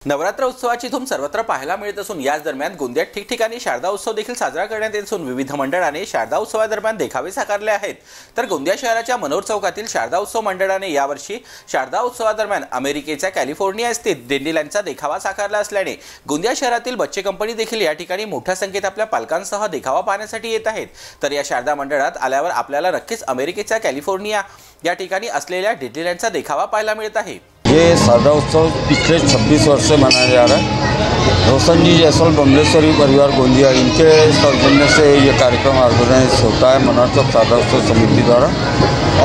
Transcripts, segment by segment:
नवरात्र उत्सवाची धूम सर्वत्र पाहायला मिळत असून याच दरम्यान गोंदियात ठिकठिकाणी शारदा उत्सव देखील साजरा करण्यात येत असून विविध मंडळाने शारदा उत्सवादरम्यान देखावे साकारले आहेत। तर गोंदिया शहराच्या मनोर चौकातील शारदा उत्सव मंडळाने यावर्षी शारदा उत्सवादरम्यान अमेरिकेच्या कॅलिफोर्निया स्थित डिस्नीलँडचा देखावा साकारला असल्याने गोंदिया शहरातील बच्चे कंपनी देखील या ठिकाणी मोठ्या संख्येत आपल्या पालकांसह देखावा पाहण्यासाठी येत आहेत। तर या शारदा मंडळात आल्यावर आपल्याला नक्कीच अमेरिकेच्या कॅलिफोर्निया या ठिकाणी असलेल्या डिस्नीलँडचा देखावा पाहायला मिळत आहे। ये शारदा उत्सव पिछले 26 वर्ष से मनाया जा रहा है। रोशन जी जैसल बमलेश्वरी परिवार गोंदिया इनके सौजन्य से ये कार्यक्रम ऑर्गेनाइज होता है मनोर चौक शारदा उत्सव समिति द्वारा।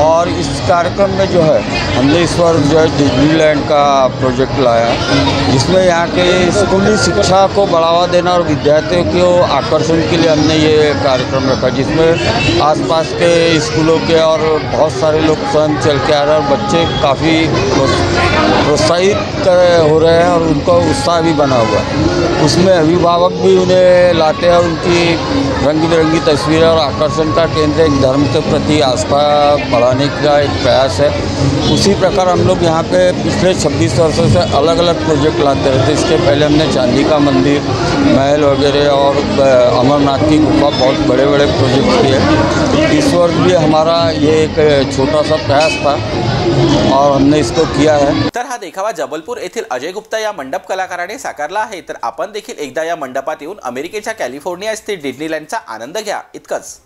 और इस कार्यक्रम में जो है हमने इस बार जो है डिज्नीलैंड का प्रोजेक्ट लाया है, जिसमें यहाँ के स्कूली शिक्षा को बढ़ावा देना और विद्यार्थियों को आकर्षण के लिए हमने ये कार्यक्रम रखा, जिसमें आसपास के स्कूलों के और बहुत सारे लोग स्वयं चल के आ रहे हैं और बच्चे काफ़ी प्रोत्साहित हो रहे हैं और उनको उत्साह भी बना हुआ है। उसमें अभिभावक भी उन्हें लाते हैं, उनकी रंग बिरंगी तस्वीरें और आकर्षण का केंद्र एक धर्म के प्रति आस्था बढ़ाने का एक प्रयास है। उसी प्रकार हम लोग यहाँ पे पिछले 26 वर्षों से अलग अलग प्रोजेक्ट लाते रहते। इसके पहले हमने चांदी का मंदिर, महल वगैरह और अमरनाथ की गुफा बहुत बड़े बड़े प्रोजेक्ट किए। इस वर्ष भी हमारा ये एक छोटा सा प्रयास था और हमने इसको किया है। तर हा देखावा जबलपूर येथील अजय गुप्ता या मंडप कलाकाराने साकारला आहे। तर आपण देखील एकदा या मंडपात येऊन अमेरिकेच्या कॅलिफोर्निया स्थित डिस्नीलँडचा आनंद घ्या। इतकंच।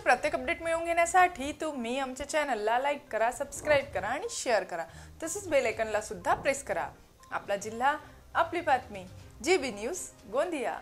प्रत्येक अपडेट मिळवून घेण्यासाठी तुम्ही आमच्या चॅनलला लाईक करा, सबस्क्राइब करा आणि शेअर करा। तसेच बेल आयकॉनला सुद्धा प्रेस करा। आपला जिल्हा, आपली बातमी, जीबी न्यूज गोंदिया।